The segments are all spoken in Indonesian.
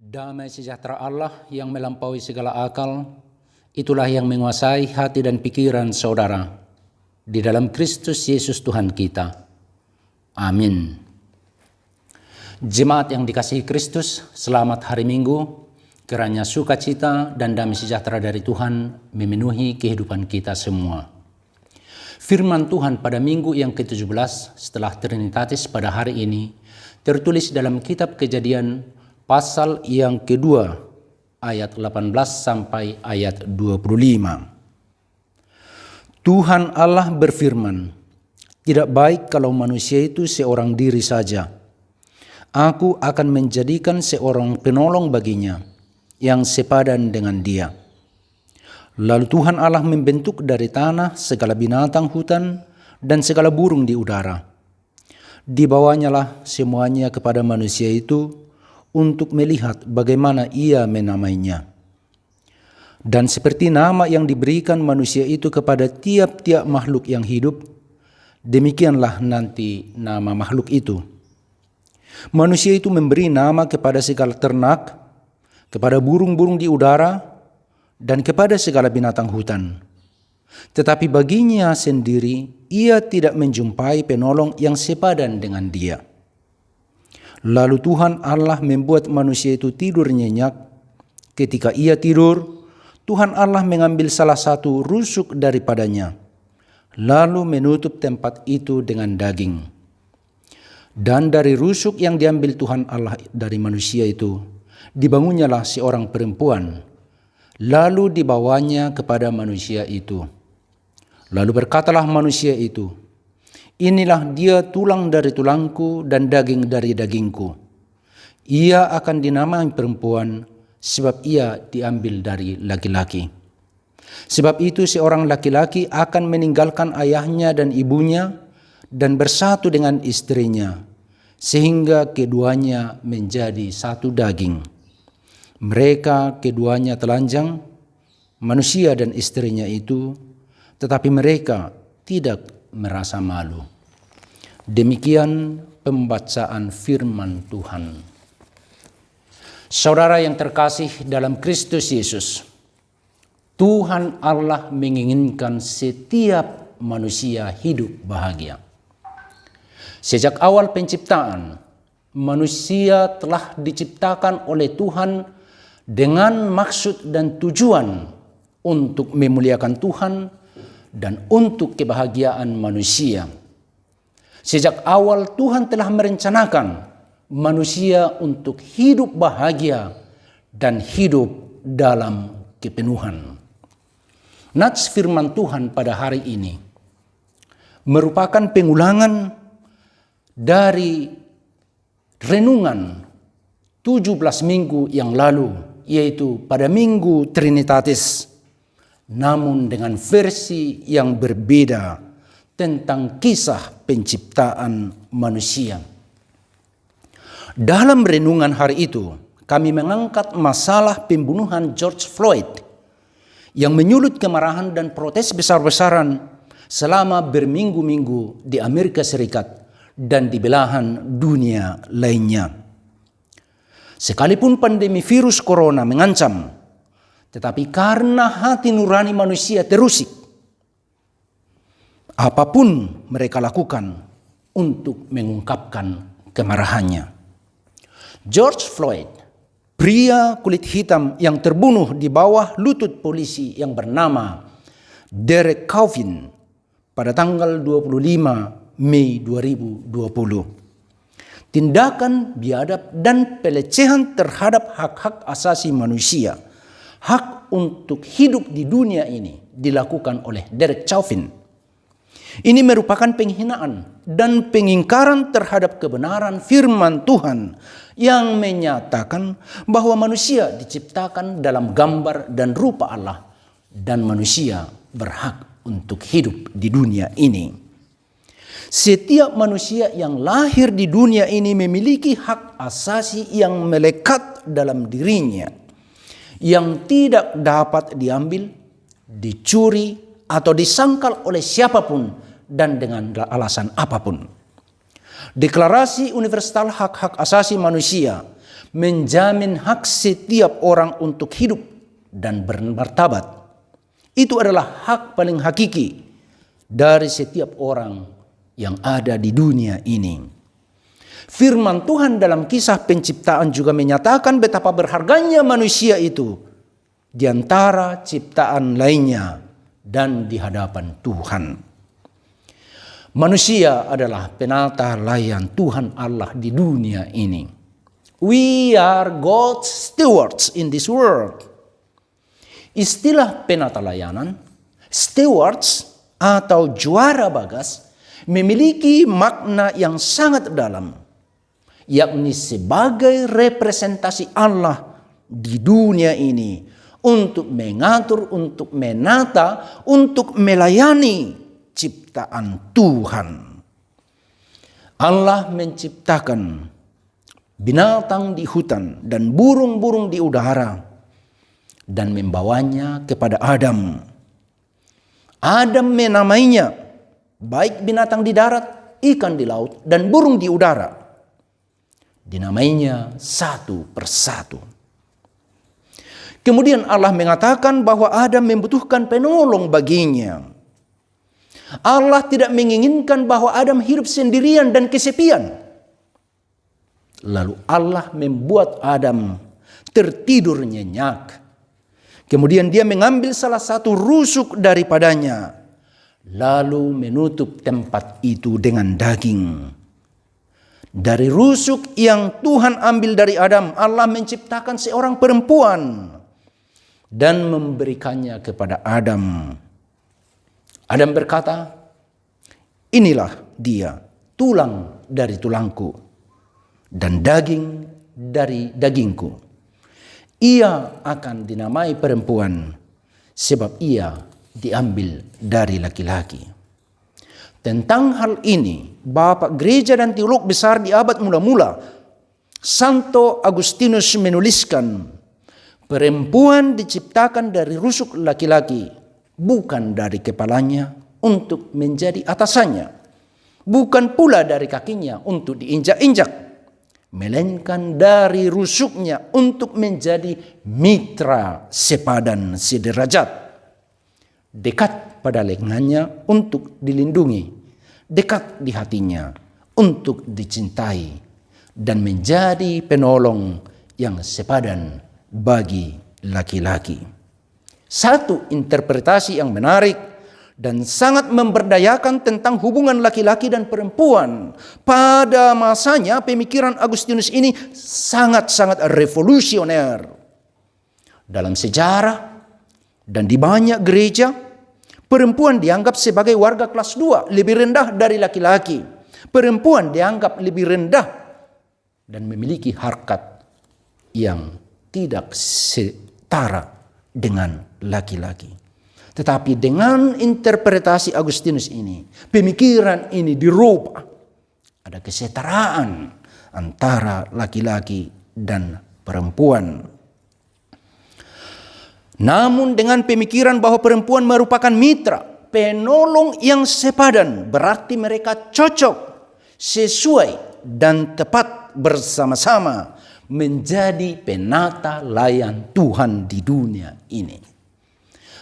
Damai sejahtera Allah yang melampaui segala akal, itulah yang menguasai hati dan pikiran saudara di dalam Kristus Yesus Tuhan kita. Amin. Jemaat yang dikasihi Kristus, selamat hari Minggu, kiranya sukacita dan damai sejahtera dari Tuhan memenuhi kehidupan kita semua. Firman Tuhan pada minggu yang ke-17 setelah Trinitatis pada hari ini tertulis dalam kitab Kejadian pasal yang kedua, ayat 18 sampai ayat 25. Tuhan Allah berfirman, "Tidak baik kalau manusia itu seorang diri saja. Aku akan menjadikan seorang penolong baginya, yang sepadan dengan dia." Lalu Tuhan Allah membentuk dari tanah segala binatang hutan dan segala burung di udara. Dibawanyalah semuanya kepada manusia itu, untuk melihat bagaimana ia menamainya. Dan seperti nama yang diberikan manusia itu kepada tiap-tiap makhluk yang hidup, demikianlah nanti nama makhluk itu. Manusia itu memberi nama kepada segala ternak, kepada burung-burung di udara, dan kepada segala binatang hutan. Tetapi baginya sendiri, ia tidak menjumpai penolong yang sepadan dengan dia. Lalu Tuhan Allah membuat manusia itu tidur nyenyak. Ketika ia tidur, Tuhan Allah mengambil salah satu rusuk daripadanya, lalu menutup tempat itu dengan daging. Dan dari rusuk yang diambil Tuhan Allah dari manusia itu, dibangunnyalah seorang perempuan, lalu dibawanya kepada manusia itu. Lalu berkatalah manusia itu, "Inilah dia tulang dari tulangku dan daging dari dagingku. Ia akan dinamai perempuan sebab ia diambil dari laki-laki. Sebab itu seorang laki-laki akan meninggalkan ayahnya dan ibunya dan bersatu dengan istrinya, sehingga keduanya menjadi satu daging. Mereka keduanya telanjang, manusia dan istrinya itu, tetapi mereka tidak merasa malu." Demikian pembacaan firman Tuhan. Saudara yang terkasih dalam Kristus Yesus, Tuhan Allah menginginkan setiap manusia hidup bahagia. Sejak awal penciptaan, manusia telah diciptakan oleh Tuhan dengan maksud dan tujuan untuk memuliakan Tuhan dan untuk kebahagiaan manusia. Sejak awal Tuhan telah merencanakan manusia untuk hidup bahagia dan hidup dalam kepenuhan. Nats firman Tuhan pada hari ini merupakan pengulangan dari renungan 17 minggu yang lalu, yaitu pada minggu Trinitatis, namun dengan versi yang berbeda tentang kisah penciptaan manusia. Dalam renungan hari itu, kami mengangkat masalah pembunuhan George Floyd yang menyulut kemarahan dan protes besar-besaran selama berminggu-minggu di Amerika Serikat dan di belahan dunia lainnya. Sekalipun pandemi virus corona mengancam, tetapi karena hati nurani manusia terusik, apapun mereka lakukan untuk mengungkapkan kemarahannya. George Floyd, pria kulit hitam yang terbunuh di bawah lutut polisi yang bernama Derek Chauvin pada tanggal 25 Mei 2020. Tindakan biadab dan pelecehan terhadap hak-hak asasi manusia, hak untuk hidup di dunia ini, dilakukan oleh Derek Chauvin. Ini merupakan penghinaan dan pengingkaran terhadap kebenaran firman Tuhan yang menyatakan bahwa manusia diciptakan dalam gambar dan rupa Allah dan manusia berhak untuk hidup di dunia ini. Setiap manusia yang lahir di dunia ini memiliki hak asasi yang melekat dalam dirinya, yang tidak dapat diambil, dicuri, atau disangkal oleh siapapun dan dengan alasan apapun. Deklarasi Universal Hak-Hak Asasi Manusia menjamin hak setiap orang untuk hidup dan bermartabat. Itu adalah hak paling hakiki dari setiap orang yang ada di dunia ini. Firman Tuhan dalam kisah penciptaan juga menyatakan betapa berharganya manusia itu di antara ciptaan lainnya dan di hadapan Tuhan. Manusia adalah penata layan Tuhan Allah di dunia ini. We are God's stewards in this world. Istilah penata layanan, stewards atau juara bagas, memiliki makna yang sangat dalam, yakni sebagai representasi Allah di dunia ini untuk mengatur, untuk menata, untuk melayani ciptaan Tuhan. Allah menciptakan binatang di hutan dan burung-burung di udara dan membawanya kepada Adam. Adam menamainya, baik binatang di darat, ikan di laut, dan burung di udara. Dinamainya satu persatu. Kemudian Allah mengatakan bahwa Adam membutuhkan penolong baginya. Allah tidak menginginkan bahwa Adam hidup sendirian dan kesepian. Lalu Allah membuat Adam tertidur nyenyak. Kemudian dia mengambil salah satu rusuk daripadanya, lalu menutup tempat itu dengan daging. Dari rusuk yang Tuhan ambil dari Adam, Allah menciptakan seorang perempuan dan memberikannya kepada Adam. Adam berkata, inilah dia, tulang dari tulangku dan daging dari dagingku. Ia akan dinamai perempuan sebab ia diambil dari laki-laki. Tentang hal ini, Bapak Gereja dan Teolog besar di abad mula-mula, Santo Agustinus menuliskan, perempuan diciptakan dari rusuk laki-laki, bukan dari kepalanya untuk menjadi atasannya, bukan pula dari kakinya untuk diinjak-injak, melainkan dari rusuknya untuk menjadi mitra sepadan sederajat, dekat pada lengannya untuk dilindungi, dekat di hatinya untuk dicintai, dan menjadi penolong yang sepadan bagi laki-laki. Satu interpretasi yang menarik dan sangat memberdayakan tentang hubungan laki-laki dan perempuan. Pada masanya pemikiran Agustinus ini sangat-sangat revolusioner. Dalam sejarah dan di banyak gereja, perempuan dianggap sebagai warga kelas 2, lebih rendah dari laki-laki. Perempuan dianggap lebih rendah dan memiliki harkat yang tidak setara dengan laki-laki. Tetapi dengan interpretasi Agustinus ini, pemikiran ini dirubah. Ada kesetaraan antara laki-laki dan perempuan. Namun dengan pemikiran bahwa perempuan merupakan mitra, penolong yang sepadan, berarti mereka cocok, sesuai, dan tepat bersama-sama menjadi penata layan Tuhan di dunia ini.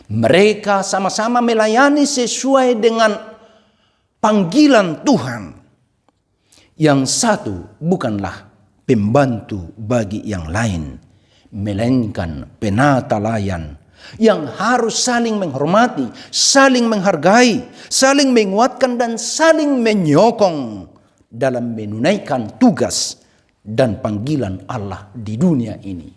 Mereka sama-sama melayani sesuai dengan panggilan Tuhan. Yang satu bukanlah pembantu bagi yang lain, melainkan penata layan yang harus saling menghormati, saling menghargai, saling menguatkan, dan saling menyokong dalam menunaikan tugas dan panggilan Allah di dunia ini.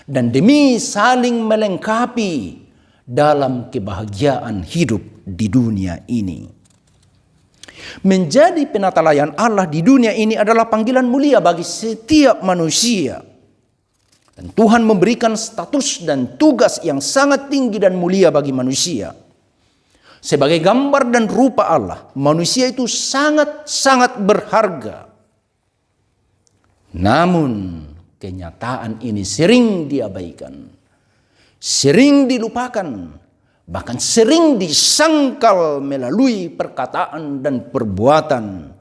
Dan demi saling melengkapi dalam kebahagiaan hidup di dunia ini. Menjadi penata layan Allah di dunia ini adalah panggilan mulia bagi setiap manusia. Dan Tuhan memberikan status dan tugas yang sangat tinggi dan mulia bagi manusia. Sebagai gambar dan rupa Allah, manusia itu sangat-sangat berharga. Namun, kenyataan ini sering diabaikan, sering dilupakan, bahkan sering disangkal melalui perkataan dan perbuatan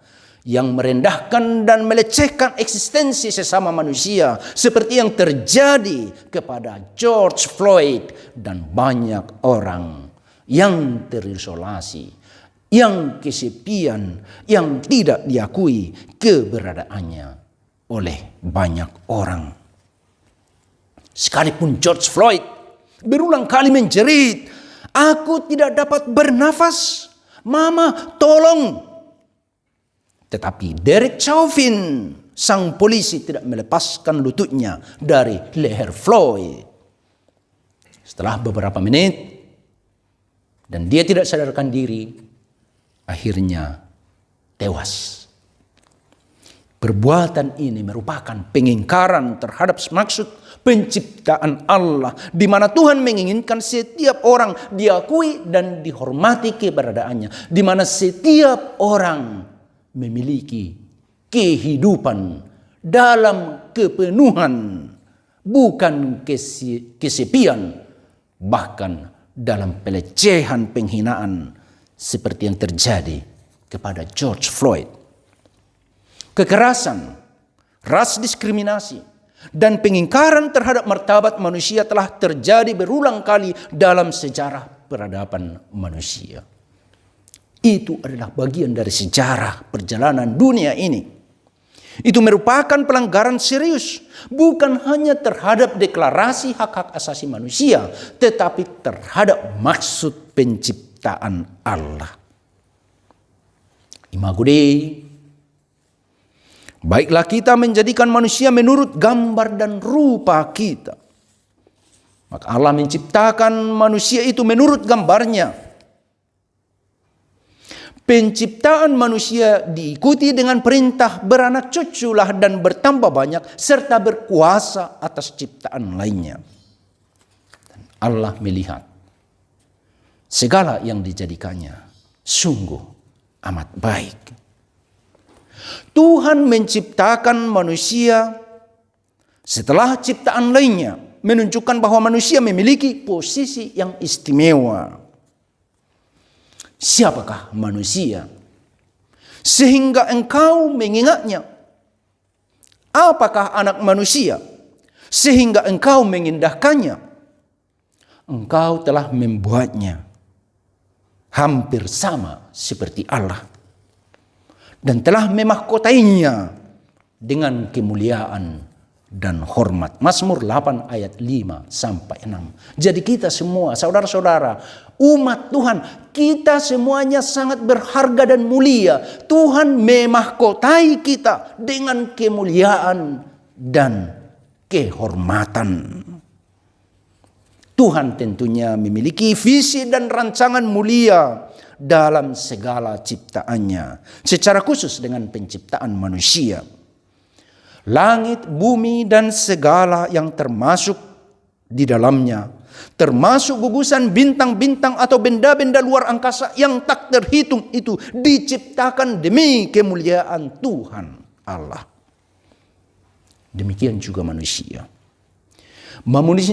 yang merendahkan dan melecehkan eksistensi sesama manusia seperti yang terjadi kepada George Floyd dan banyak orang yang terisolasi, yang kesepian, yang tidak diakui keberadaannya oleh banyak orang. Sekalipun George Floyd berulang kali menjerit, "Aku tidak dapat bernafas, Mama tolong." Tetapi Derek Chauvin, sang polisi, tidak melepaskan lututnya dari leher Floyd. Setelah beberapa menit, dan dia tidak sadarkan diri, akhirnya tewas. Perbuatan ini merupakan pengingkaran terhadap maksud penciptaan Allah, di mana Tuhan menginginkan setiap orang diakui dan dihormati keberadaannya, di mana setiap orang memiliki kehidupan dalam kepenuhan, bukan kesepian, bahkan dalam pelecehan, penghinaan seperti yang terjadi kepada George Floyd. Kekerasan, ras diskriminasi, dan pengingkaran terhadap martabat manusia telah terjadi berulang kali dalam sejarah peradaban manusia. Itu adalah bagian dari sejarah perjalanan dunia ini. Itu merupakan pelanggaran serius, bukan hanya terhadap deklarasi hak-hak asasi manusia, tetapi terhadap maksud penciptaan Allah. Imago Dei, baiklah kita menjadikan manusia menurut gambar dan rupa kita. Maka Allah menciptakan manusia itu menurut gambarnya. Penciptaan manusia diikuti dengan perintah beranak cuculah dan bertambah banyak serta berkuasa atas ciptaan lainnya. Dan Allah melihat segala yang dijadikannya sungguh amat baik. Tuhan menciptakan manusia setelah ciptaan lainnya, menunjukkan bahwa manusia memiliki posisi yang istimewa. Siapakah manusia sehingga engkau mengingatnya? Apakah anak manusia sehingga engkau mengindahkannya? Engkau telah membuatnya hampir sama seperti Allah dan telah memahkotainya dengan kemuliaan dan hormat. Mazmur 8 ayat 5 sampai 6. Jadi kita semua, saudara-saudara, umat Tuhan, kita semuanya sangat berharga dan mulia. Tuhan memahkotai kita dengan kemuliaan dan kehormatan. Tuhan tentunya memiliki visi dan rancangan mulia dalam segala ciptaannya, secara khusus dengan penciptaan manusia. Langit, bumi, dan segala yang termasuk di dalamnya, termasuk gugusan bintang-bintang atau benda-benda luar angkasa yang tak terhitung itu, diciptakan demi kemuliaan Tuhan Allah. Demikian juga manusia.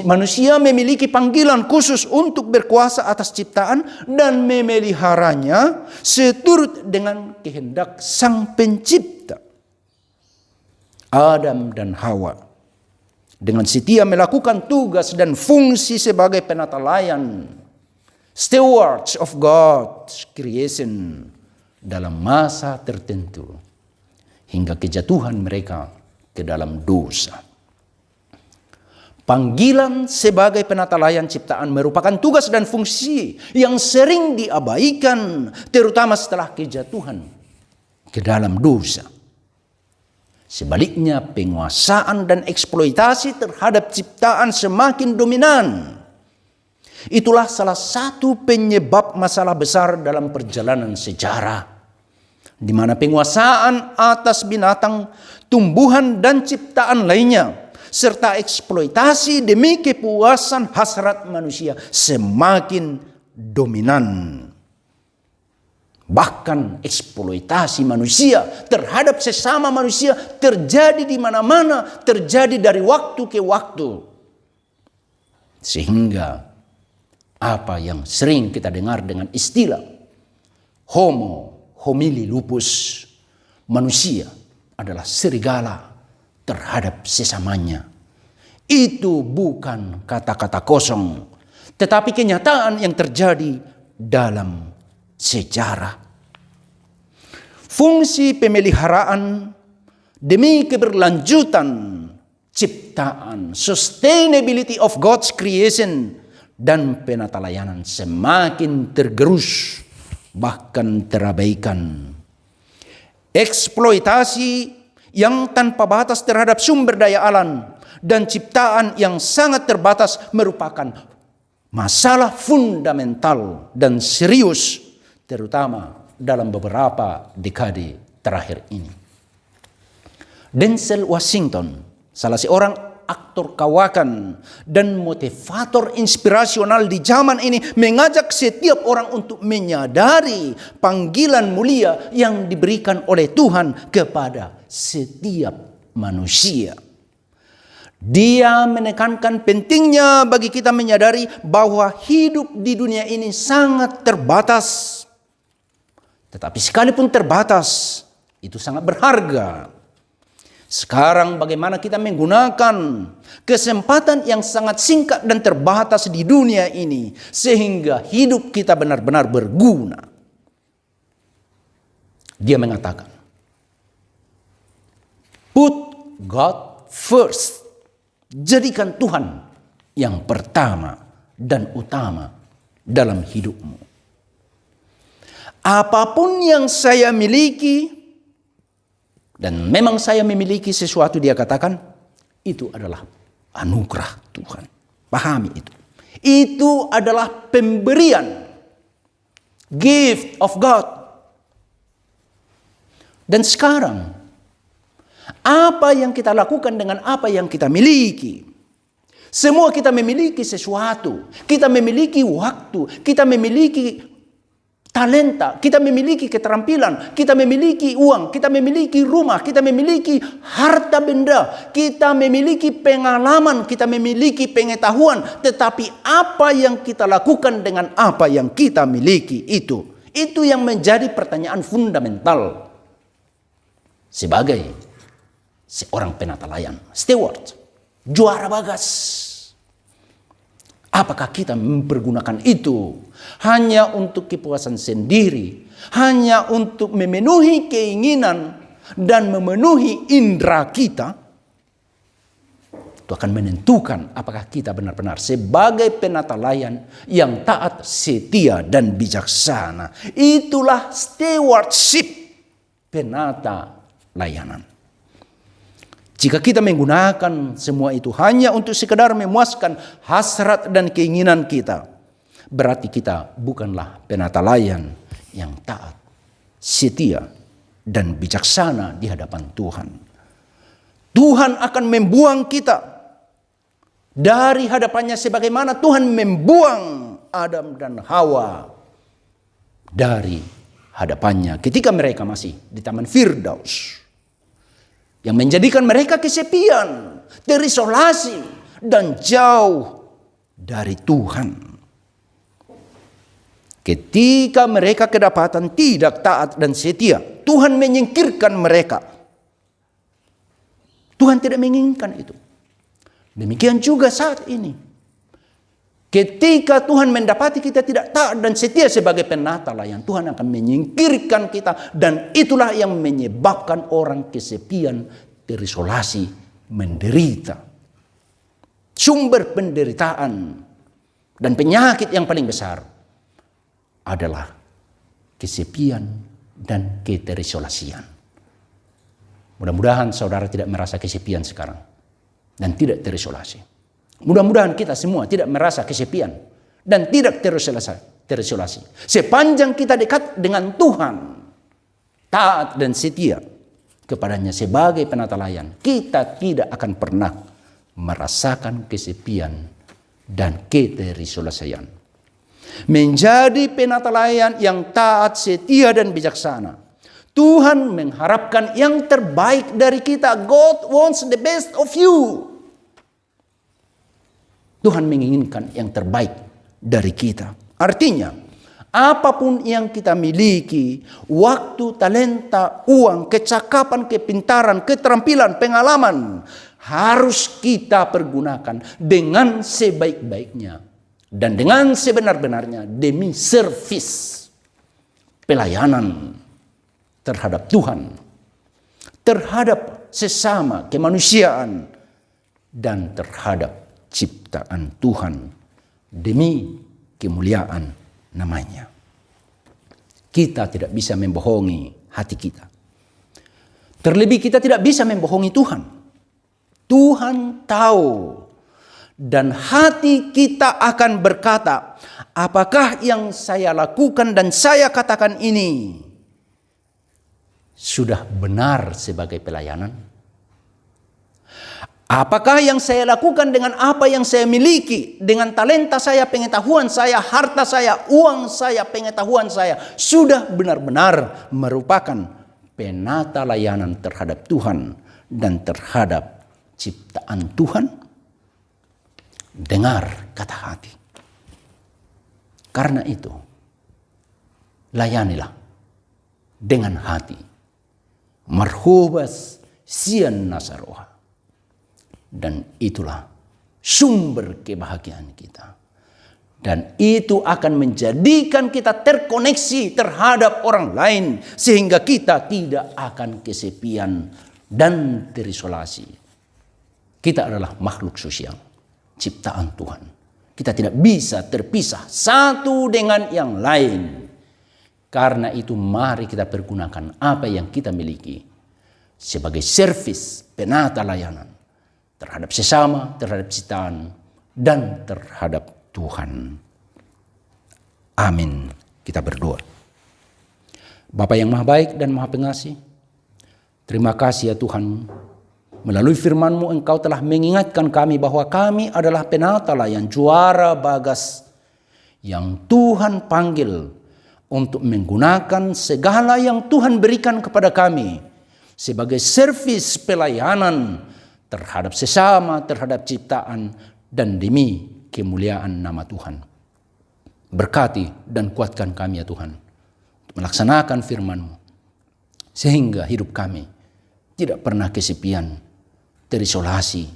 Manusia memiliki panggilan khusus untuk berkuasa atas ciptaan dan memeliharanya seturut dengan kehendak Sang Pencipta. Adam dan Hawa dengan setia melakukan tugas dan fungsi sebagai penata layan, stewards of God's creation, dalam masa tertentu hingga kejatuhan mereka ke dalam dosa. Panggilan sebagai penata layan ciptaan merupakan tugas dan fungsi yang sering diabaikan, terutama setelah kejatuhan ke dalam dosa. Sebaliknya, penguasaan dan eksploitasi terhadap ciptaan semakin dominan. Itulah salah satu penyebab masalah besar dalam perjalanan sejarah, di mana penguasaan atas binatang, tumbuhan, dan ciptaan lainnya, serta eksploitasi demi kepuasan hasrat manusia semakin dominan. Bahkan eksploitasi manusia terhadap sesama manusia terjadi di mana-mana, terjadi dari waktu ke waktu. Sehingga apa yang sering kita dengar dengan istilah homo homini lupus, manusia adalah serigala terhadap sesamanya. Itu bukan kata-kata kosong, tetapi kenyataan yang terjadi dalam sejarah. Fungsi pemeliharaan demi keberlanjutan ciptaan, sustainability of God's creation dan penata layanan semakin tergerus, bahkan terabaikan. Eksploitasi yang tanpa batas terhadap sumber daya alam dan ciptaan yang sangat terbatas merupakan masalah fundamental dan serius, terutama dalam beberapa dekade terakhir ini. Denzel Washington, salah seorang aktor kawakan dan motivator inspirasional di zaman ini, mengajak setiap orang untuk menyadari panggilan mulia yang diberikan oleh Tuhan kepada setiap manusia. Dia menekankan pentingnya bagi kita menyadari bahwa hidup di dunia ini sangat terbatas. Tetapi sekalipun terbatas, itu sangat berharga. Sekarang bagaimana kita menggunakan kesempatan yang sangat singkat dan terbatas di dunia ini, sehingga hidup kita benar-benar berguna. Dia mengatakan, put God first. Jadikan Tuhan yang pertama dan utama dalam hidupmu. Apapun yang saya miliki, dan memang saya memiliki sesuatu, dia katakan, itu adalah anugerah Tuhan. Pahami itu. Itu adalah pemberian. Gift of God. Dan sekarang, apa yang kita lakukan dengan apa yang kita miliki? Semua kita memiliki sesuatu. Kita memiliki waktu. Kita memiliki talenta. Kita memiliki keterampilan. Kita memiliki uang. Kita memiliki rumah. Kita memiliki harta benda. Kita memiliki pengalaman. Kita memiliki pengetahuan. Tetapi apa yang kita lakukan dengan apa yang kita miliki itu? Itu yang menjadi pertanyaan fundamental sebagai seorang penata layan, steward, juara bagas. Apakah kita mempergunakan itu hanya untuk kepuasan sendiri, hanya untuk memenuhi keinginan dan memenuhi indera kita? Itu akan menentukan apakah kita benar-benar sebagai penata layan yang taat, setia, dan bijaksana. Itulah stewardship penata layanan. Jika kita menggunakan semua itu hanya untuk sekedar memuaskan hasrat dan keinginan kita, berarti kita bukanlah penata layan yang taat, setia, dan bijaksana di hadapan Tuhan. Tuhan akan membuang kita dari hadapannya sebagaimana Tuhan membuang Adam dan Hawa dari hadapannya ketika mereka masih di Taman Firdaus, yang menjadikan mereka kesepian, terisolasi, dan jauh dari Tuhan. Ketika mereka kedapatan tidak taat dan setia, Tuhan menyingkirkan mereka. Tuhan tidak menginginkan itu. Demikian juga saat ini. Ketika Tuhan mendapati kita tidak taat dan setia sebagai penata layan, Tuhan akan menyingkirkan kita, dan itulah yang menyebabkan orang kesepian, terisolasi, menderita. Sumber penderitaan dan penyakit yang paling besar adalah kesepian dan keterisolasian. Mudah-mudahan saudara tidak merasa kesepian sekarang dan tidak terisolasi. Mudah-mudahan kita semua tidak merasa kesepian dan tidak terisolasi. Sepanjang kita dekat dengan Tuhan, taat dan setia kepadanya sebagai penata layan, kita tidak akan pernah merasakan kesepian dan keterisolasian. Menjadi penata layan yang taat, setia, dan bijaksana, Tuhan mengharapkan yang terbaik dari kita. God wants the best of you. Tuhan menginginkan yang terbaik dari kita. Artinya, Apapun yang kita miliki, waktu, talenta, uang, kecakapan, kepintaran, keterampilan, pengalaman, harus kita pergunakan dengan sebaik-baiknya dan dengan sebenar-benarnya demi servis pelayanan terhadap Tuhan, terhadap sesama kemanusiaan, dan terhadap ciptaan Tuhan demi kemuliaan namanya. Kita tidak bisa membohongi hati kita. Terlebih kita tidak bisa membohongi Tuhan. Tuhan tahu. Dan hati kita akan berkata, apakah yang saya lakukan dan saya katakan ini sudah benar sebagai pelayanan? Apakah yang saya lakukan dengan apa yang saya miliki, dengan talenta saya, pengetahuan saya, harta saya, uang saya, pengetahuan saya, sudah benar-benar merupakan penata layanan terhadap Tuhan dan terhadap ciptaan Tuhan? Dengar kata hati. Karena itu, layanilah dengan hati. Marhubas sian nasaroha. Dan itulah sumber kebahagiaan kita. Dan itu akan menjadikan kita terkoneksi terhadap orang lain. Sehingga kita tidak akan kesepian dan terisolasi. Kita adalah makhluk sosial, ciptaan Tuhan. Kita tidak bisa terpisah satu dengan yang lain. Karena itu mari kita pergunakan apa yang kita miliki sebagai servis penata layanan terhadap sesama, terhadap ciptaan, dan terhadap Tuhan. Amin. Kita berdoa. Bapa yang maha baik dan maha pengasih, terima kasih ya Tuhan. Melalui firman-Mu Engkau telah mengingatkan kami bahwa kami adalah penata layan, juara bagas yang Tuhan panggil untuk menggunakan segala yang Tuhan berikan kepada kami sebagai servis pelayanan terhadap sesama, terhadap ciptaan, dan demi kemuliaan nama Tuhan. Berkati dan kuatkan kami ya Tuhan, untuk melaksanakan firman-Mu, sehingga hidup kami tidak pernah kesepian, terisolasi,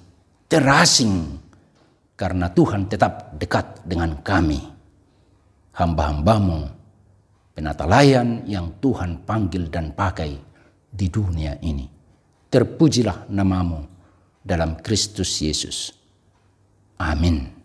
terasing, karena Tuhan tetap dekat dengan kami, hamba-hamba-Mu, penata layan yang Tuhan panggil dan pakai di dunia ini. Terpujilah nama-Mu dalam Kristus Yesus. Amin.